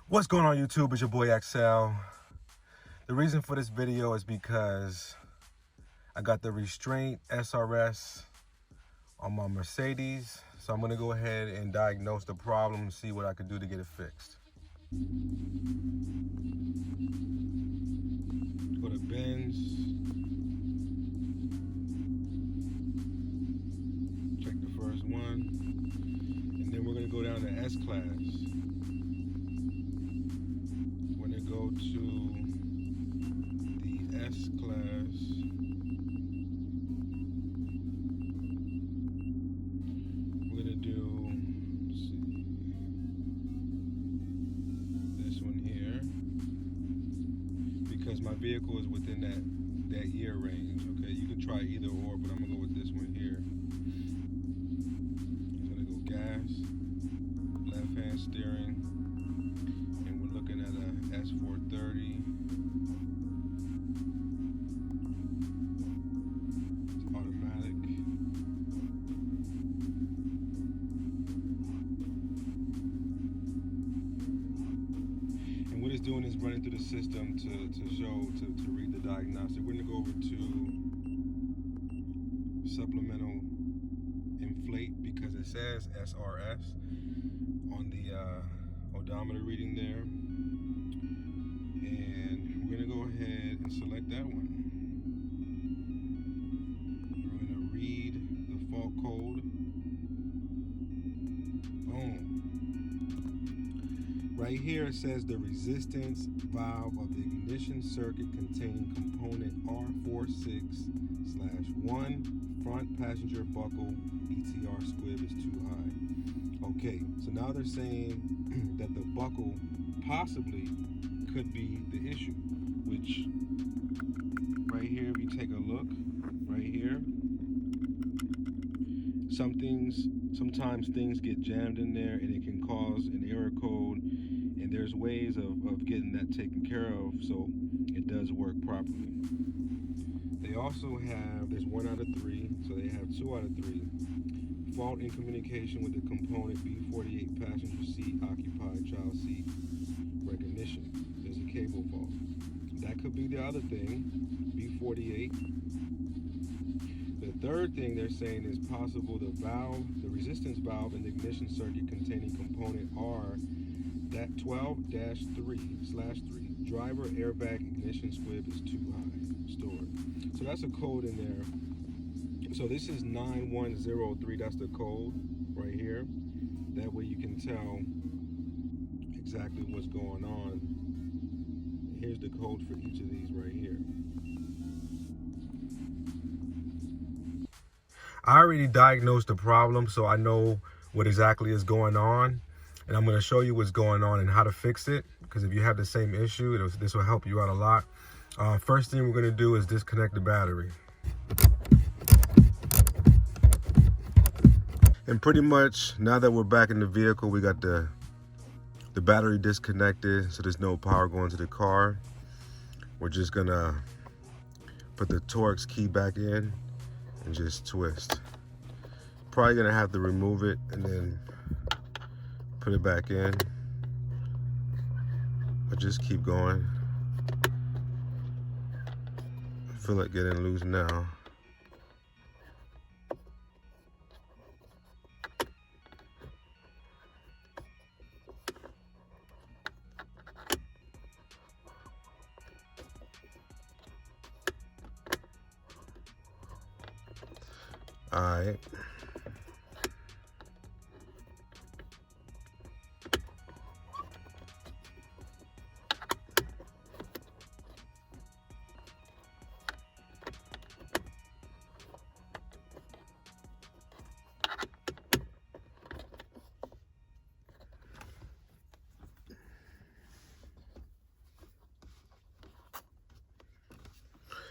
What's going on YouTube? It's your boy XL. The reason for this video is because I got the restraint SRS on my Mercedes. So I'm gonna go ahead and diagnose the problem and see what I can do to get it fixed. Go to Benz. Check the first one. And then we're gonna go down to S-Class. We're gonna go to the S-Class. We're gonna do, let's see, this one here. Because my vehicle is within that year range, okay? You can try either or, but I'm gonna go with this one here. I'm gonna go gas, left-hand steering, and we're looking at a S430. It's automatic. And what it's doing is running through the system to read the diagnostic. We're gonna go over to supplemental inflate because it says SRS on the odometer reading there. And we're gonna go ahead and select that one. We're gonna read the fault code. Boom. Right here it says the resistance valve of the ignition circuit containing component R46/1 front passenger buckle ETR squib is too high. Okay, so now they're saying that the buckle possibly could be the issue, which right here, if you take a look, right here, sometimes things get jammed in there and it can cause an error code, and there's ways of getting that taken care of so it does work properly. They also have, there's 1 out of 3, so they have 2 out of 3. Fault in communication with the component B48 passenger seat occupied child seat recognition. There's a cable fault. That could be the other thing, B48. The third thing they're saying is possible the resistance valve in the ignition circuit containing component R-12-3/3 driver airbag ignition squib is too high stored. So that's a code in there. So this is 9103, that's the code right here. That way you can tell exactly what's going on. Here's the code for each of these right here. I already diagnosed the problem, so I know what exactly is going on. And I'm gonna show you what's going on and how to fix it. Because if you have the same issue, this will help you out a lot. First thing we're gonna do is disconnect the battery. And pretty much now that we're back in the vehicle, we got the battery disconnected, so there's no power going to the car. We're just gonna put the Torx key back in and just twist. Probably gonna have to remove it and then put it back in, but just keep going. I feel it getting loose now. All right.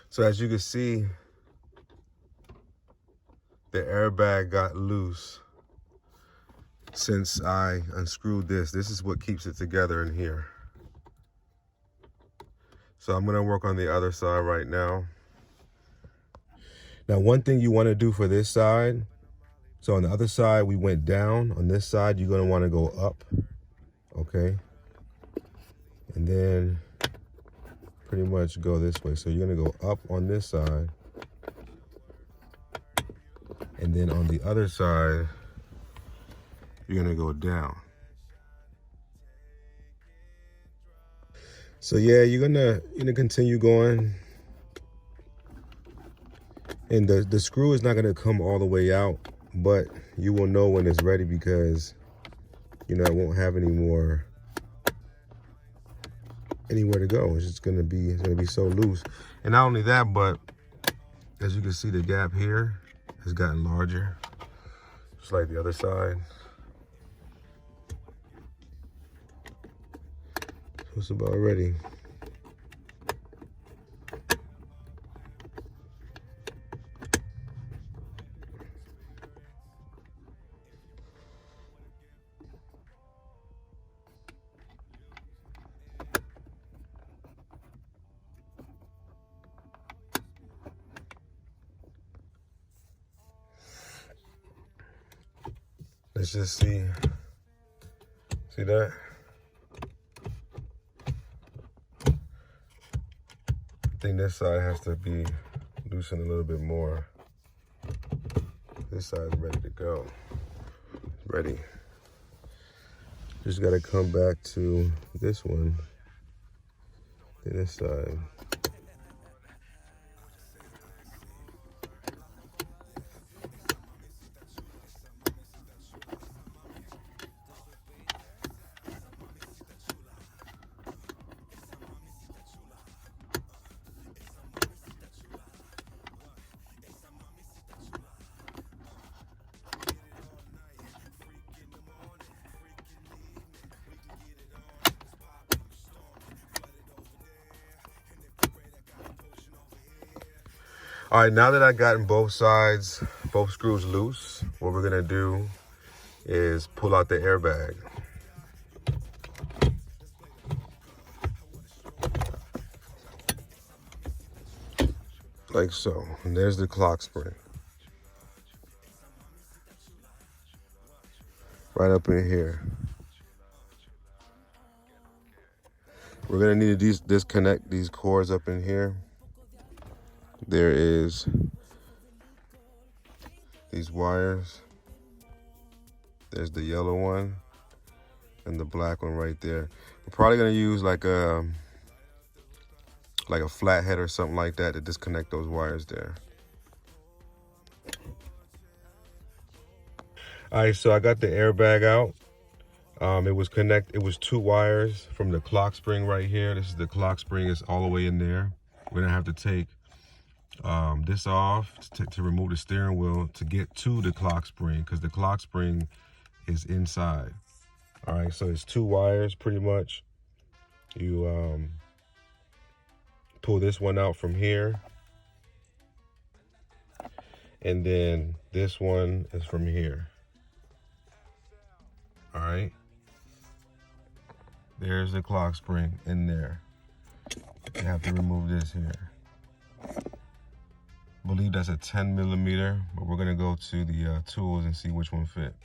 So as you can see, the airbag got loose since I unscrewed this. This is what keeps it together in here. So I'm gonna work on the other side right now. Now, one thing you wanna do for this side, so on the other side, we went down. On this side, you're gonna wanna go up, okay? and then pretty much go this way. So you're gonna go up on this side, and then on the other side, you're gonna go down. So yeah, you're gonna continue going, and the screw is not gonna come all the way out, but you will know when it's ready because it won't have anywhere to go. It's gonna be so loose. And not only that, but as you can see, the gap here has gotten larger, just like the other side. So it's about ready. Let's just see that? I think this side has to be loosened a little bit more. This side's ready to go. Ready. Just gotta come back to this one, then this side. All right, now that I've gotten both sides, both screws loose, what we're gonna do is pull out the airbag. Like so, and there's the Clockspring. Right up in here. We're gonna need to disconnect these cords up in here. There is these wires. There's the yellow one and the black one right there. We're probably gonna use like a flathead or something like that to disconnect those wires there. All right, so I got the airbag out. It was two wires from the Clockspring right here. This is the Clockspring, is all the way in there. We're gonna have to take this off to remove the steering wheel to get to the Clockspring, because the Clockspring is inside. All right, so it's two wires pretty much. You pull this one out from here, and then this one is from here. All right, there's the Clockspring in there. You have to remove this here. I believe that's a 10mm, but we're gonna go to the tools and see which one fit.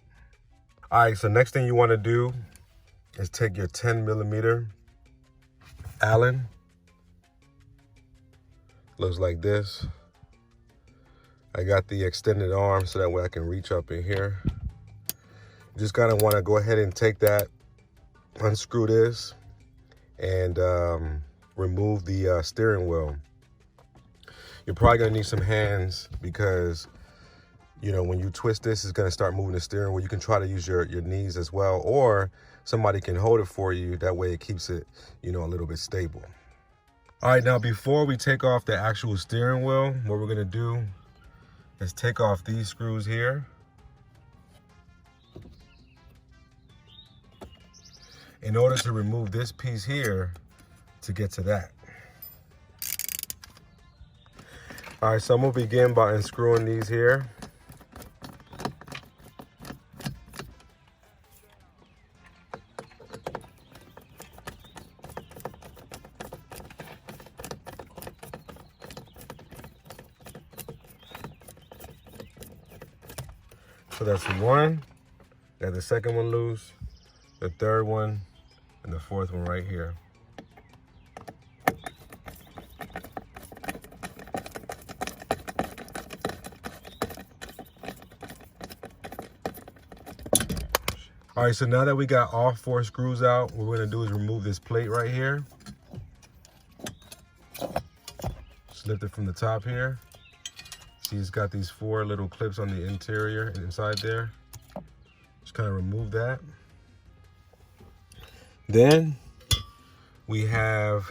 All right, so next thing you wanna do is take your 10mm Allen. Looks like this. I got the extended arm so that way I can reach up in here. Just kinda wanna go ahead and take that, unscrew this, and remove the steering wheel. You're probably gonna need some hands because, when you twist this, it's gonna start moving the steering wheel. You can try to use your knees as well, or somebody can hold it for you. That way it keeps it, a little bit stable. All right, now before we take off the actual steering wheel, what we're gonna do is take off these screws here. In order to remove this piece here to get to that. All right, so I'm gonna begin by unscrewing these here. So that's one, got the second one loose, the third one, and the fourth one right here. All right, so now that we got all 4 screws out, what we're gonna do is remove this plate right here. Just lift it from the top here. See, it's got these 4 little clips on the interior and inside there. Just kind of remove that. Then we have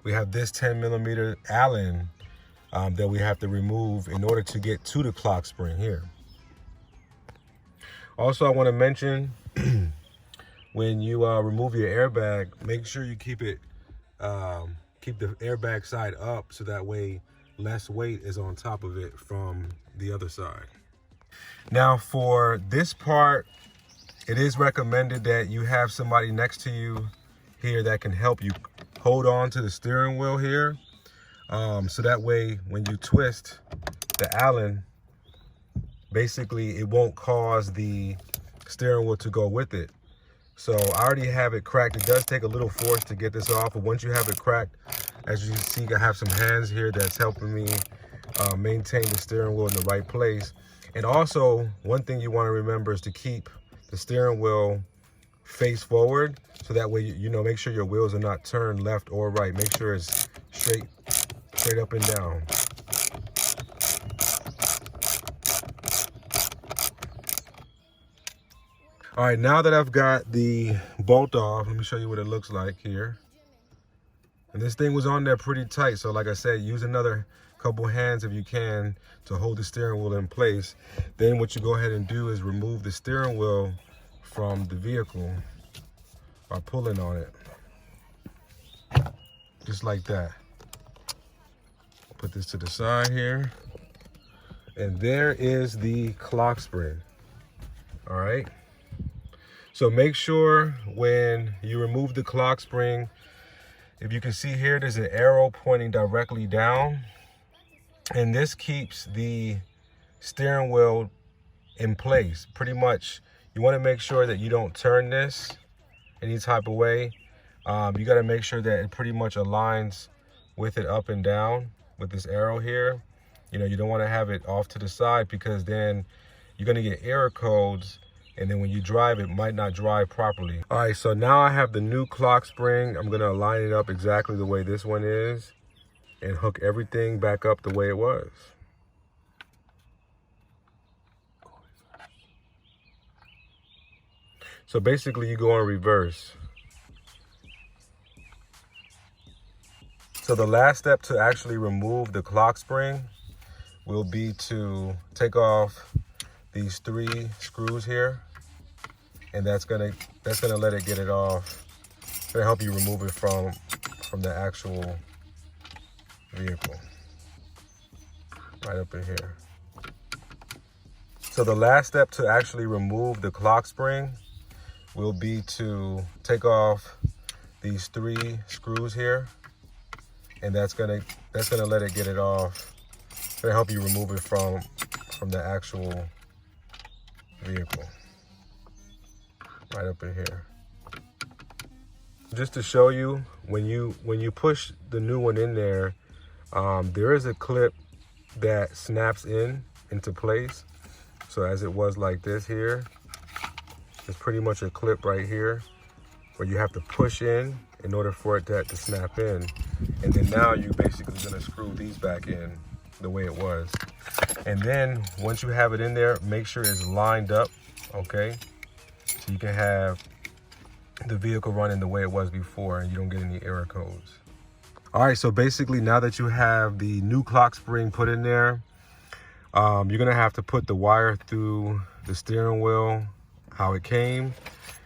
this 10mm Allen that we have to remove in order to get to the clock spring here. Also, I want to mention when you remove your airbag, make sure you keep the airbag side up so that way less weight is on top of it from the other side. Now for this part, it is recommended that you have somebody next to you here that can help you hold on to the steering wheel here. So that way when you twist the Allen, basically it won't cause the steering wheel to go with it. So I already have it cracked. It does take a little force to get this off, but once you have it cracked, as you can see, I have some hands here that's helping me maintain the steering wheel in the right place. And also, one thing you want to remember is to keep the steering wheel face forward, so that way, you know, make sure your wheels are not turned left or right. Make sure it's straight up and down. All right, now that I've got the bolt off, let me show you what it looks like here. And this thing was on there pretty tight, so like I said, use another couple hands if you can to hold the steering wheel in place. Then what you go ahead and do is remove the steering wheel from the vehicle by pulling on it, just like that. Put this to the side here, and there is the clock spring. All right, so make sure when you remove the clock spring, if you can see here, there's an arrow pointing directly down, and this keeps the steering wheel in place. Pretty much, you want to make sure that you don't turn this any type of way. You got to make sure that it pretty much aligns with it up and down with this arrow here. You know, you don't want to have it off to the side, because then you're going to get error codes, and then when you drive, it might not drive properly. All right, so now I have the new clock spring. I'm gonna line it up exactly the way this one is and hook everything back up the way it was. So basically you go in reverse. So the last step to actually remove the clock spring will be to take off these 3 screws here, and that's gonna let it get it off. It's gonna help you remove it from the actual vehicle, right up in here. So the last step to actually remove the clock spring will be to take off these 3 screws here, and that's gonna let it get it off. It's gonna help you remove it from the actual vehicle, right up in here. Just to show you, when you push the new one in there, there is a clip that snaps into place. So as it was like this here, there's pretty much a clip right here where you have to push in order for it to snap in. And then now you're basically gonna screw these back in the way it was. And then once you have it in there, make sure it's lined up, okay? So you can have the vehicle running the way it was before and you don't get any error codes. All right, so basically now that you have the new clock spring put in there, you're gonna have to put the wire through the steering wheel how it came,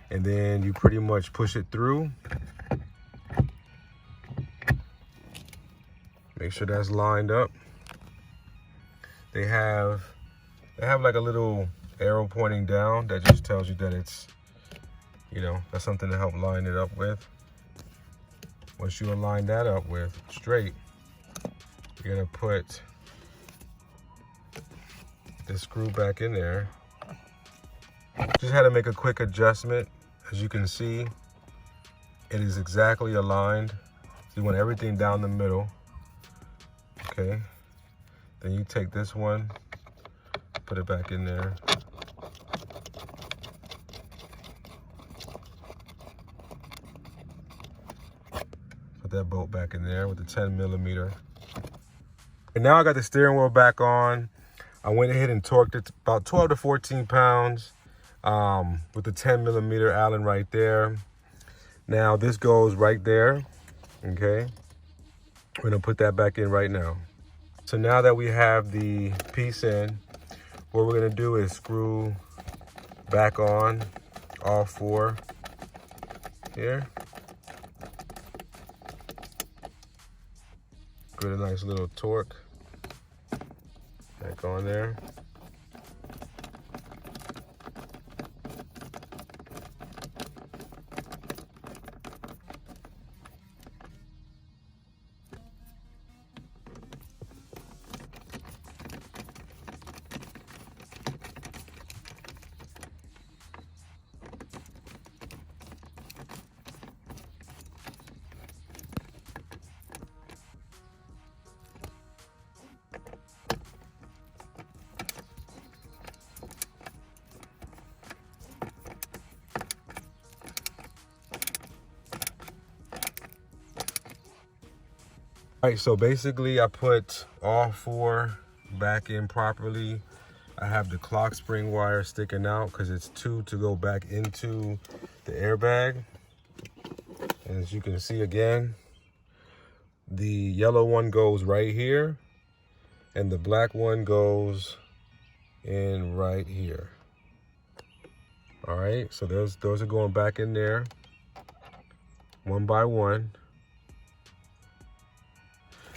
and then you pretty much push it through. Make sure that's lined up. They have like a little arrow pointing down that just tells you that it's, you know, that's something to help line it up with. Once you align that up with straight, you're gonna put this screw back in there. Just had to make a quick adjustment. As you can see, it is exactly aligned. So you want everything down the middle, okay? Then you take this one, put it back in there. Put that bolt back in there with the 10mm. And now I got the steering wheel back on. I went ahead and torqued it about 12 to 14 pounds with the 10mm Allen right there. Now this goes right there, okay? We're gonna put that back in right now. So now that we have the piece in, what we're gonna do is screw back on all four here. Get a nice little torque back on there. All right, so basically I put all four back in properly. I have the Clockspring wire sticking out because it's two to go back into the airbag. And as you can see again, the yellow one goes right here and the black one goes in right here. All right, so those are going back in there one by one.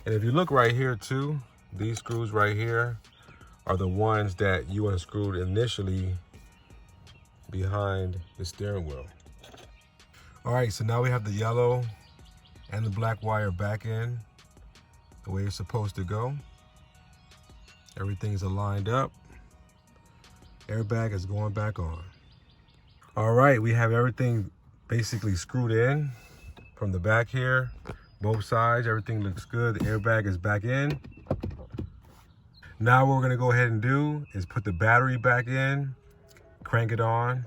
And if you look right here too, these screws right here are the ones that you unscrewed initially behind the steering wheel. All right, so now we have the yellow and the black wire back in the way it's supposed to go. Everything's aligned up. Airbag is going back on. All right, we have everything basically screwed in from the back here. Both sides, everything looks good. The airbag is back in. Now what we're gonna go ahead and do is put the battery back in, crank it on,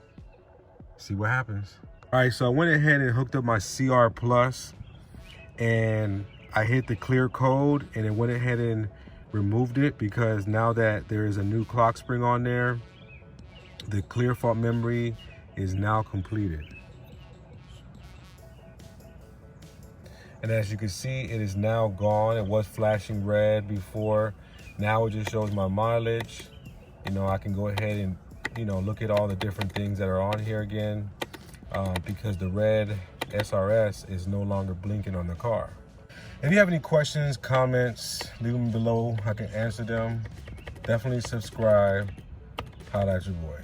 see what happens. All right, so I went ahead and hooked up my CR Plus and I hit the clear code and it went ahead and removed it because now that there is a new Clockspring on there, the clear fault memory is now completed. And as you can see, it is now gone. It was flashing red before. Now it just shows my mileage. You know, I can go ahead and, you know, look at all the different things that are on here again because the red SRS is no longer blinking on the car. If you have any questions, comments, leave them below. I can answer them. Definitely subscribe. Holla at your boy.